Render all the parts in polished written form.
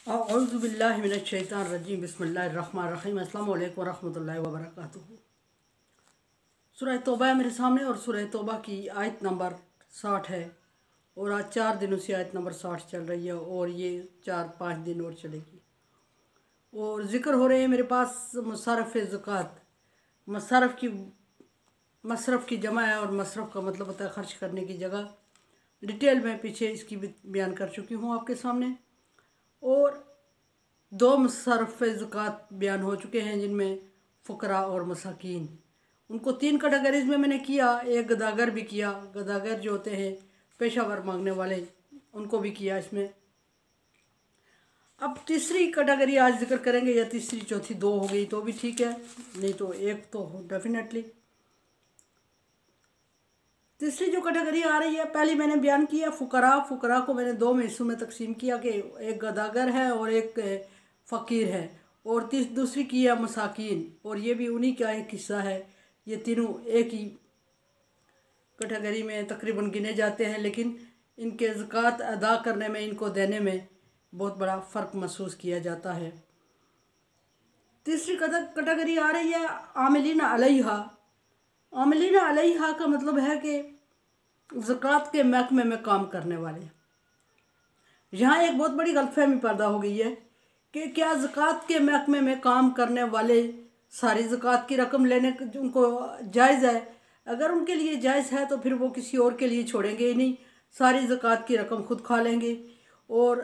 औज़ुबिल्लाहि मिनश्शैतानिर्रजीम बिस्मिल्लाहिर्रहमानिर्रहीम अस्सलामु अलैकुम वरहमतुल्लाहि वबरकातुहू। सूरह तौबा है मेरे सामने और सूरह तौबा की आयत नंबर 60 है और आज 4 दिनों से आयत नंबर 60 चल रही है और ये 4-5 दिन और चलेगी। और ज़िक्र हो रहे हैं मेरे पास मसरफ़ ज़कात। मसरफ़ की जमा है और मसरफ़ का मतलब होता है खर्च करने की जगह। डिटेल में पीछे इसकी भी बयान कर चुकी हूँ आपके सामने। और 2 मसरफ़ ज़कात बयान हो चुके हैं जिनमें फ़ुकरा और मसाकीन, उनको 3 कैटेगरीज़ में मैंने किया। एक गदागर भी किया, गदागर जो होते हैं पेशावर मांगने वाले, उनको भी किया इसमें। अब तीसरी कैटेगरी आज जिक्र करेंगे, या तीसरी चौथी 2 हो गई तो भी ठीक है, नहीं तो एक तो डेफिनेटली। तीसरी जो कैटेगरी आ रही है, पहली मैंने बयान किया फ़ुकरा को मैंने 2 में हिस्सों में तकसीम किया कि एक गदागर है और एक फ़कीर है, और दूसरी की है मसाकीन, और ये भी उन्हीं का एक हिस्सा है। ये तीनों एक ही कैटेगरी में तकरीबन गिने जाते हैं, लेकिन इनके ज़कात अदा करने में, इनको देने में बहुत बड़ा फ़र्क महसूस किया जाता है। तीसरी कैटेगरी आ रही है आमिलीन अलैहा। आमिलीन अलैहा का मतलब है कि ज़कात के महकमे में काम करने वाले। यहाँ एक बहुत बड़ी गलतफहमी पैदा हो गई है कि क्या ज़कात के महकमे में काम करने वाले सारी ज़कात की रकम लेने उनको जायज़ है। अगर उनके लिए जायज़ है तो फिर वो किसी और के लिए छोड़ेंगे ही नहीं, सारी ज़कात की रकम खुद खा लेंगे। और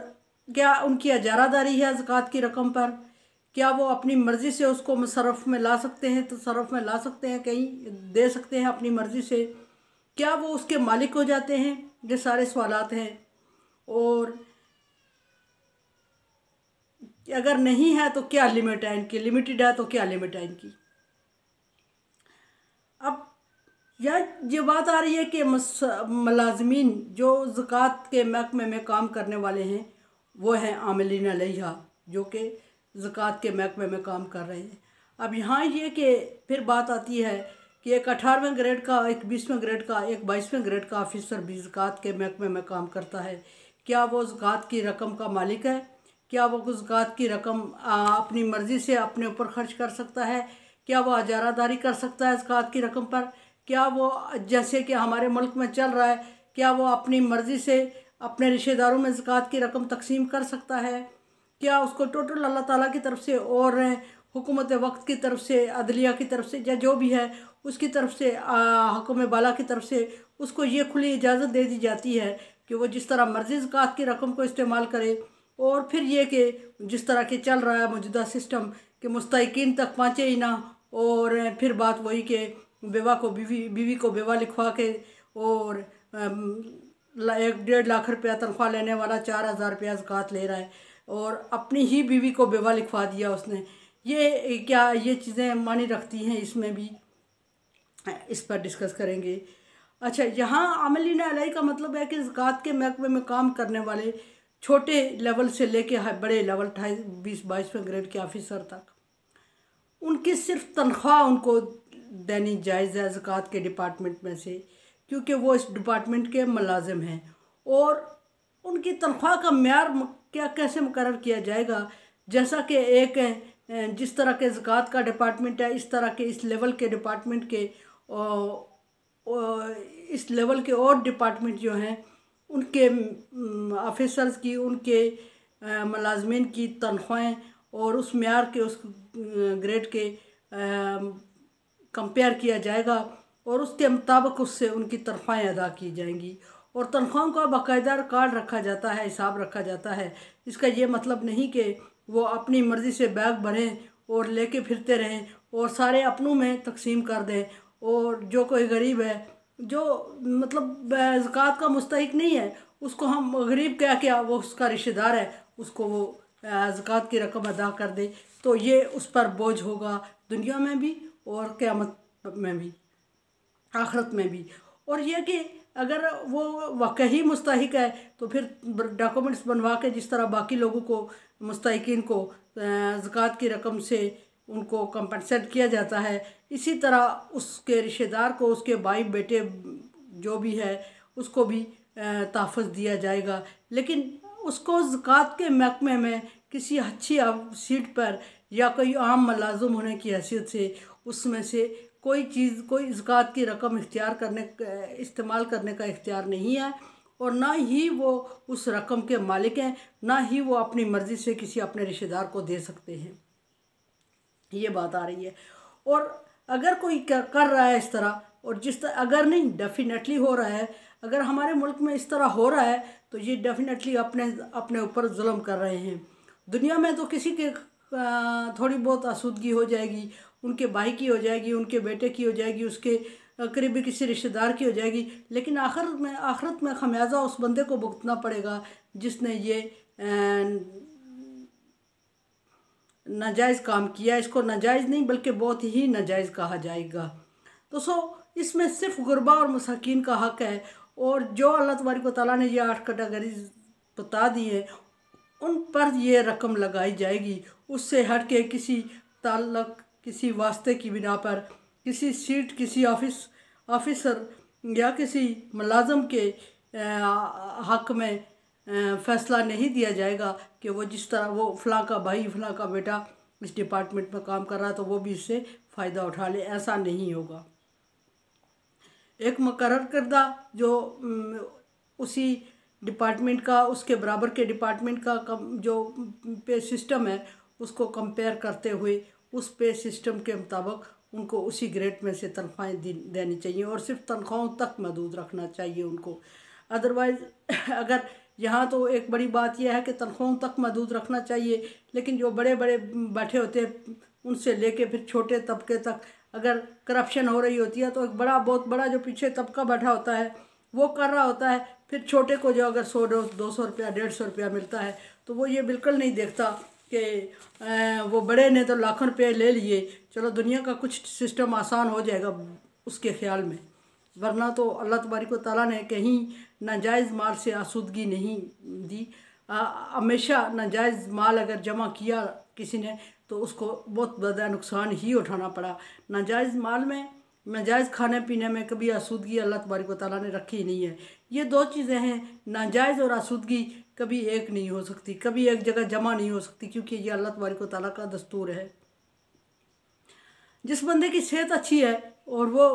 क्या उनकी इजारादारी है ज़कात की रकम पर? क्या वो अपनी मर्ज़ी से उसको मुसर्रफ़ में ला सकते हैं, तसर्रुफ़ में ला सकते हैं, कहीं दे सकते हैं अपनी मर्ज़ी से? क्या वो उसके मालिक हो जाते हैं? ये सारे सवालात हैं। और अगर नहीं है तो क्या लिमिट है इनकी? लिमिटेड है तो क्या लिमिट है इनकी? अब ये बात आ रही है कि मुलाज़मीन जो ज़कात के महकमे में काम करने वाले हैं वो हैं आमिलीन अलैहा, जो कि ज़कात के महकमे में काम कर रहे हैं। अब यहाँ ये कि फिर बात आती है कि एक 18वें ग्रेड का, एक 20वें ग्रेड का, एक 22वें ग्रेड का ऑफिसर भी ज़कात के महकमे में काम करता है। क्या वो ज़कात की रकम का मालिक है? क्या वो ज़कात की रकम अपनी मर्ज़ी से अपने ऊपर खर्च कर सकता है? क्या वो इजारादारी कर सकता है ज़कात की रकम पर? क्या वो, जैसे कि हमारे मुल्क में चल रहा है, क्या वो अपनी मर्ज़ी से अपने रिश्तेदारों में ज़कात की रकम तकसीम कर सकता है? क्या उसको टोटल अल्लाह ताला की तरफ से और हुकूमत वक्त की तरफ से, अदलिया की तरफ से, या जो भी है उसकी तरफ से, हुक्म बाला की तरफ से उसको ये खुली इजाज़त दे दी जाती है कि वो जिस तरह मर्ज़ी ज़कात की रकम को इस्तेमाल करे? और फिर ये कि जिस तरह के चल रहा है मौजूदा सिस्टम कि मुस्तहिकीन तक पहुँचे ही ना, और फिर बात वही कि बेवा को बीवी को बेवा लिखवा के, और 1-1.5 लाख रुपया तनख्वाह लेने वाला 4,000 रुपया ज़कात ले रहा है और अपनी ही बीवी को बेवा लिखवा दिया उसने। ये क्या ये चीज़ें मानी रखती हैं? इसमें भी इस पर डिस्कस करेंगे। अच्छा, यहाँ आमिलीन अलैहा का मतलब है कि ज़कात के महकमे में काम करने वाले छोटे लेवल से लेके बड़े लेवल 20-22वें ग्रेड के ऑफिसर तक, उनकी सिर्फ तनख्वाह उनको देनी जायज़ है ज़कात के डिपार्टमेंट में से, क्योंकि वो इस डिपार्टमेंट के मुलाजिम हैं। और उनकी तनख्वाह का म्यार क्या कैसे मुकर्रर किया जाएगा? जैसा कि एक जिस तरह के ज़कात का डिपार्टमेंट है, इस तरह के इस लेवल के डिपार्टमेंट के इस लेवल के और डिपार्टमेंट जो हैं उनके ऑफिसर्स की, उनके मुलाजमीन की तनख्वाहें और उस म्यार के, उस ग्रेड के कंपेयर किया जाएगा और उसके मुताबिक उससे उनकी तनख्वाहें अदा की जाएंगी। और तनख्वाहों का बाकायदा रिकॉर्ड रखा जाता है, हिसाब रखा जाता है। इसका ये मतलब नहीं कि वो अपनी मर्ज़ी से बैग भरें और लेके फिरते रहें और सारे अपनों में तकसीम कर दें, और जो कोई गरीब है, जो मतलब ज़कात का मुस्तहिक नहीं है, उसको हम गरीब कह के, वो उसका रिश्तेदार है, उसको वो ज़कात की रकम अदा कर दे, तो ये उस पर बोझ होगा दुनिया में भी और क़यामत में भी, आखिरत में भी। और यह कि अगर वो वाकई मुस्तहिक है तो फिर डॉक्यूमेंट्स बनवा के, जिस तरह बाकी लोगों को, मुस्तहिकीन को ज़कात की रकम से उनको कंपनसेट किया जाता है, इसी तरह उसके रिश्तेदार को, उसके भाई बेटे जो भी है, उसको भी तहफ़्फ़ुज़ दिया जाएगा। लेकिन उसको ज़कात के महकमे में किसी अच्छी सीट पर या कोई आम मुलाजिम होने की हैसियत से उसमें से कोई चीज़, कोई ज़कात की रकम इस्तेमाल करने का इख्तियार नहीं है, और ना ही वो उस रकम के मालिक हैं, ना ही वो अपनी मर्ज़ी से किसी अपने रिश्तेदार को दे सकते हैं। ये बात आ रही है। और अगर कोई कर रहा है इस तरह, और अगर नहीं, डेफिनेटली हो रहा है, अगर हमारे मुल्क में इस तरह हो रहा है तो ये डेफिनेटली अपने ऊपर जुल्म कर रहे हैं। दुनिया में तो किसी के थोड़ी बहुत आसूदगी हो जाएगी, उनके भाई की हो जाएगी, उनके बेटे की हो जाएगी, उसके करीबी किसी रिश्तेदार की हो जाएगी, लेकिन आखिरत में खमियाजा उस बंदे को भुगतना पड़ेगा जिसने ये नाजायज़ काम किया। इसको नाजायज़ नहीं बल्कि बहुत ही नाजायज़ कहा जाएगा। तो इसमें सिर्फ गुरबा और मसाकीन का हक़ है, और जो अल्लाह तबारक व तआला ने ये 8 कैटेगरीज बता दी है उन पर ये रकम लगाई जाएगी। उससे हट के किसी ताल्लुक, किसी वास्ते की बिना पर, किसी सीट, किसी ऑफिसर या किसी मुलाजम के हक़ में फ़ैसला नहीं दिया जाएगा कि वो जिस तरह वो फ़लाँ का भाई, फ़लाँ का बेटा इस डिपार्टमेंट में काम कर रहा है तो वो भी इससे फ़ायदा उठा ले। ऐसा नहीं होगा। एक मुकर्रर करदा जो उसी डिपार्टमेंट का, उसके बराबर के डिपार्टमेंट का जो पे सिस्टम है उसको कंपेयर करते हुए उस पे सिस्टम के मुताबिक उनको उसी ग्रेड में से तनख्वाहें देनी चाहिए, और सिर्फ तनख्वाहों तक महदूद रखना चाहिए उनको। अदरवाइज़ अगर यहाँ तो एक बड़ी बात यह है कि तनख्वाहों तक महदूद रखना चाहिए, लेकिन जो बड़े बड़े बैठे होते हैं उनसे लेके फिर छोटे तबके तक अगर करप्शन हो रही होती है तो एक बहुत बड़ा जो पीछे तबका बैठा होता है वो कर रहा होता है, फिर छोटे को जो अगर 100-200 रुपया, 150 रुपया मिलता है तो वो ये बिल्कुल नहीं देखता कि वो बड़े ने तो लाखों रुपये ले लिए, चलो दुनिया का कुछ सिस्टम आसान हो जाएगा उसके ख्याल में। वरना तो अल्लाह तबारक व तआला ने कहीं नाजायज़ माल से आसूदगी नहीं दी। हमेशा नाजायज़ माल अगर जमा किया किसी ने तो उसको बहुत ज़्यादा नुकसान ही उठाना पड़ा। नाजायज़ माल में, नाजायज़ खाने पीने में कभी आसूदगी अल्लाह तबारक व तआला ने रखी नहीं है। ये दो चीज़ें हैं, नाजायज़ और आसूदगी कभी एक नहीं हो सकती, कभी एक जगह जमा नहीं हो सकती, क्योंकि ये अल्लाह तबारक व तआला का दस्तूर है। जिस बंदे की सेहत अच्छी है और वो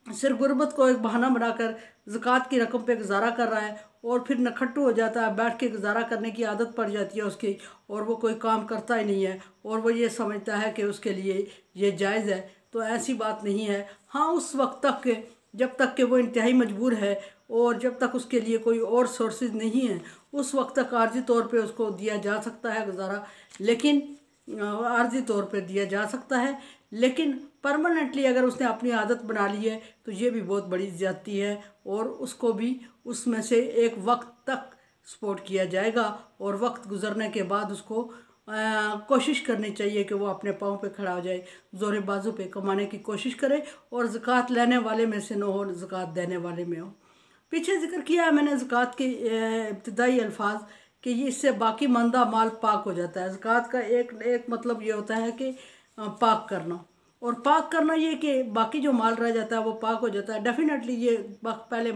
सिर्फ गुर्बत को एक बहाना बनाकर ज़कात की रकम पे गुजारा कर रहा है और फिर नखट्टू हो जाता है, बैठ के गुजारा करने की आदत पड़ जाती है उसकी, और वो कोई काम करता ही नहीं है और वो ये समझता है कि उसके लिए ये जायज़ है, तो ऐसी बात नहीं है। हाँ, उस वक्त तक जब तक कि वो इंतहाई मजबूर है और जब तक उसके लिए कोई और सोर्सेज नहीं है, उस वक्त तक आर्जी तौर पे उसको दिया जा सकता है गुजारा, लेकिन आर्जी तौर पे दिया जा सकता है। लेकिन परमानेंटली अगर उसने अपनी आदत बना ली है तो ये भी बहुत बड़ी ज़्यादती है, और उसको भी उसमें से एक वक्त तक सपोर्ट किया जाएगा, और वक्त गुजरने के बाद उसको कोशिश करनी चाहिए कि वो अपने पाँव पे खड़ा हो जाए, ज़ोरे बाजू पे कमाने की कोशिश करे, और ज़कात लेने वाले में से न हो, ज़कात देने वाले में हो। पीछे जिक्र किया है मैंने ज़कात के इब्तिदाई अल्फाज कि ये इससे बाकी मंदा माल पाक हो जाता है। ज़कात का एक मतलब ये होता है कि पाक करना, और पाक करना ये कि बाकी जो माल रह जाता है वो पाक हो जाता है। डेफिनेटली ये पहले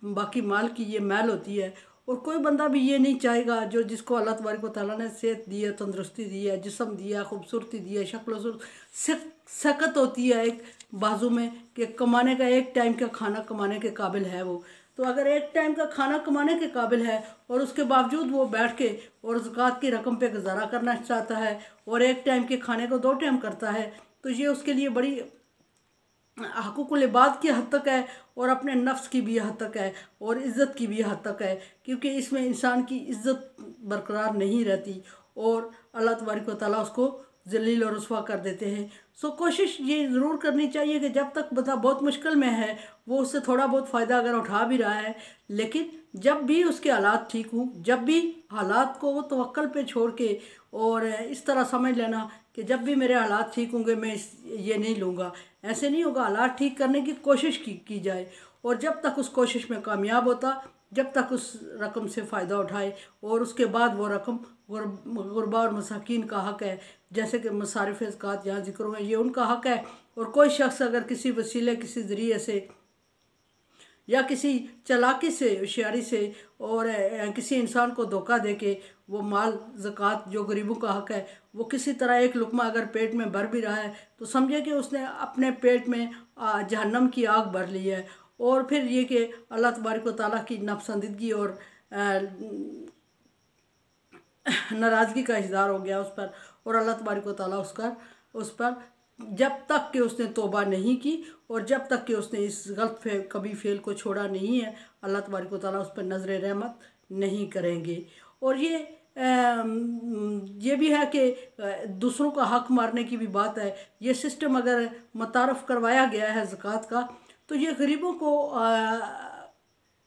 बाकी माल की ये मैल होती है, और कोई बंदा भी ये नहीं चाहेगा जो जिसको अल्लाह तबारक व तआला ने सेहत दी है, तंदुरुस्ती दी है, जिस्म दिया, खूबसूरती दी है, शक्ल सूरत सकत होती है एक बाजू में कि कमाने का, एक टाइम का खाना कमाने के काबिल है वो। तो अगर एक टाइम का खाना कमाने के काबिल है और उसके बावजूद वो बैठ के और ज़कात की रकम पे गुजारा करना चाहता है और एक टाइम के खाने को 2 टाइम करता है, तो ये उसके लिए बड़ी हक़ूक़ुल इबाद की हद तक है, और अपने नफ्स की भी हद तक है, और इज़्ज़त की भी हद तक है, क्योंकि इसमें इंसान की इज़्ज़त बरकरार नहीं रहती और अल्लाह तबारक व तआला उसको ज़लील और रुस्वा कर देते हैं। सो कोशिश ये ज़रूर करनी चाहिए कि जब तक बंदा बहुत मुश्किल में है वो उससे थोड़ा बहुत फ़ायदा अगर उठा भी रहा है, लेकिन जब भी उसके हालात ठीक हों, जब भी हालात को वो तवक्कल पे छोड़ के, और इस तरह समझ लेना कि जब भी मेरे हालात ठीक होंगे मैं ये नहीं लूँगा, ऐसे नहीं होगा। हालात ठीक करने की कोशिश की जाए, और जब तक उस कोशिश में कामयाब होता, जब तक उस रकम से फ़ायदा उठाए, और उसके बाद वो रकम गुरबा और मसाकीन का हक़ है, जैसे कि मसारिफ़ ज़कात यहाँ जिक्र हुए, ये उनका हक़ है। और कोई शख्स अगर किसी वसीले, किसी ज़रिए से या किसी चालाकी से, होशियारी से और किसी इंसान को धोखा दे के वो माल ज़कात जो गरीबों का हक़ है वो किसी तरह एक लुकमा अगर पेट में भर भी रहा है तो समझे कि उसने अपने पेट में जहन्नम की आग भर ली है। और फिर ये कि अल्लाह तबारक व तआला की नापसंदीदगी और नाराज़गी का इज़हार हो गया उस पर, और अल्लाह तबारक व तआला उस पर जब तक कि उसने तौबा नहीं की और जब तक कि उसने इस गलत कभी फेल को छोड़ा नहीं है, अल्लाह तबारक व तआला उस पर नज़र रहमत नहीं करेंगे। और ये भी है कि दूसरों का हक़ मारने की भी बात है। ये सिस्टम अगर मुतारफ़ करवाया गया है ज़कात का तो ये गरीबों को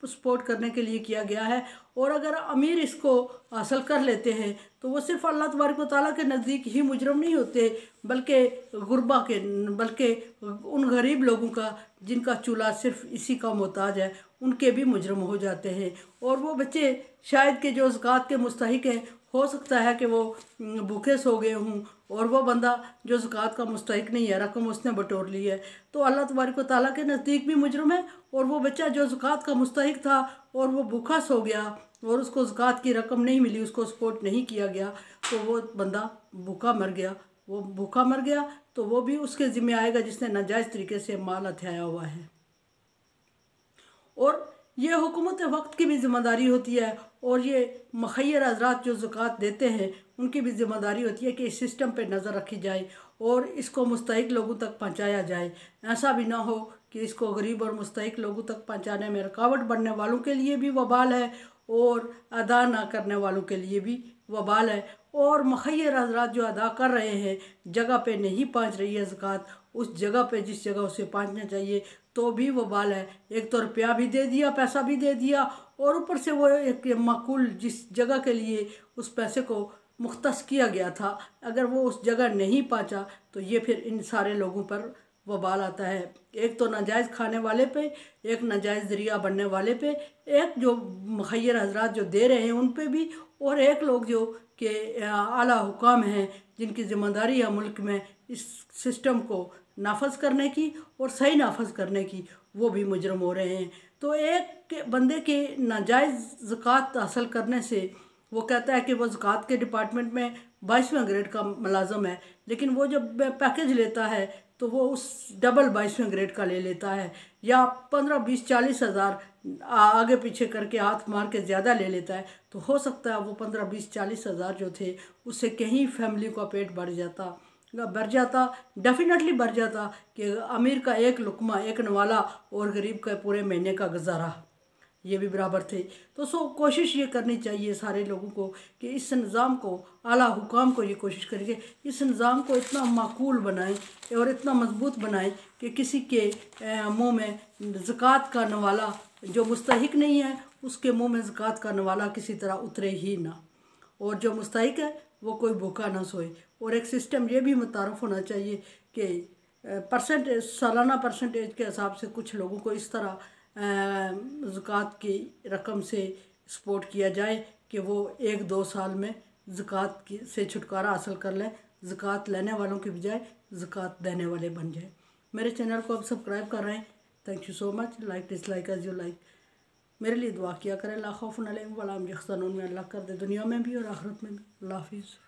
सपोर्ट करने के लिए किया गया है। और अगर अमीर इसको हासिल कर लेते हैं तो वो सिर्फ अल्लाह तबारक व तआला के नज़दीक ही मुजरम नहीं होते बल्कि गुरबा के, बल्कि उन गरीब लोगों का जिनका चूल्हा सिर्फ इसी का मोहताज है उनके भी मुजरम हो जाते हैं। और वो बच्चे शायद के जो ज़कात के मुस्तहिक हैं, हो सकता है कि वो भूखे सो गए हों और वो बंदा जो ज़कात का मुस्तहिक नहीं है, रकम उसने बटोर ली है, तो अल्लाह तबारक व तआला के नज़दीक भी मुजरम है। और वो बच्चा जो ज़कात का मुस्तहिक था और वो भूखा सो गया और उसको ज़कात की रकम नहीं मिली, उसको सपोर्ट नहीं किया गया, तो वो बंदा भूखा मर गया। वो भूखा मर गया तो वो भी उसके ज़िम्मे आएगा जिसने नाजायज़ तरीके से माल हथियाया हुआ है। और ये हुकूमत वक्त की भी ज़िम्मेदारी होती है और ये मुखय्यर हज़रात जो ज़कात देते हैं उनकी भी ज़िम्मेदारी होती है कि इस सिस्टम पे नज़र रखी जाए और इसको मुस्तहिक लोगों तक पहुंचाया जाए। ऐसा भी ना हो कि इसको गरीब और मुस्तहिक लोगों तक पहुंचाने में रुकावट बनने वालों के लिए भी वबाल है और अदा ना करने वालों के लिए भी वबाल है। और मुखय्यर हज़रात जो अदा कर रहे हैं जगह पे नहीं पहुंच रही है ज़कात, उस जगह पे जिस जगह उसे पहुंचना चाहिए तो भी वबाल है। एक तो रुपया भी दे दिया, पैसा भी दे दिया और ऊपर से वो एक माकूल जिस जगह के लिए उस पैसे को मुख्तस किया गया था, अगर वो उस जगह नहीं पहुंचा तो ये फिर इन सारे लोगों पर वबाल आता है। एक तो नाजायज़ खाने वाले पे, एक नाजायज़ ज़रिया बनने वाले पे, एक जो मुखय्यर हज़रात जो दे रहे हैं उन पे भी, और एक लोग जो कि आला हुकाम हैं जिनकी ज़िम्मेदारी है मुल्क में इस सिस्टम को नाफज करने की और सही नाफज करने की, वो भी मुजरम हो रहे हैं। तो एक बंदे के नाजायज़ ज़कात हासिल करने से वो कहता है कि वो ज़कात के डिपार्टमेंट में 22वें ग्रेड का मुलाज़म है, लेकिन वो जब पैकेज लेता है तो वो उस डबल 22वें ग्रेड का ले लेता है या 15, 20, 40 हज़ार आगे पीछे करके हाथ मार के ज़्यादा ले लेता है। तो हो सकता है वो 15, 20, 40 हज़ार जो थे उससे कहीं फैमिली का पेट भर जाता, डेफिनेटली भर जाता कि अमीर का एक लुकमा, एक नवाला और गरीब का पूरे महीने का गुजारा ये भी बराबर थे। तो कोशिश ये करनी चाहिए सारे लोगों को कि इस निज़ाम को, आला हुकाम को ये कोशिश करेंगे इस निज़ाम को इतना माकूल बनाएं और इतना मजबूत बनाएं कि किसी के मुंह में ज़कात का नवाला जो मुस्तहिक नहीं है उसके मुंह में ज़कात का नवाला किसी तरह उतरे ही ना, और जो मुस्तहिक है वो कोई भूखा ना सोए। और एक सिस्टम ये भी मुतारफ़ होना चाहिए कि परसेंटेज, सालाना परसेंटेज के हिसाब से कुछ लोगों को इस तरह ज़कात की रकम से सपोर्ट किया जाए कि वो 1-2 साल में ज़कात से छुटकारा हासिल कर लें, ज़कात लेने वालों की बजाय ज़कात देने वाले बन जाए। मेरे चैनल को अब सब्सक्राइब कर रहे हैं, thank you so much. Like dislike as you like. मेरे लिए दुआ किया करें। ला खौफुन अलैहिम वला हुम यहज़नून में अल्लाह कर दे दुनिया में भी और आखिरत में भी। अल्लाह हाफिज़।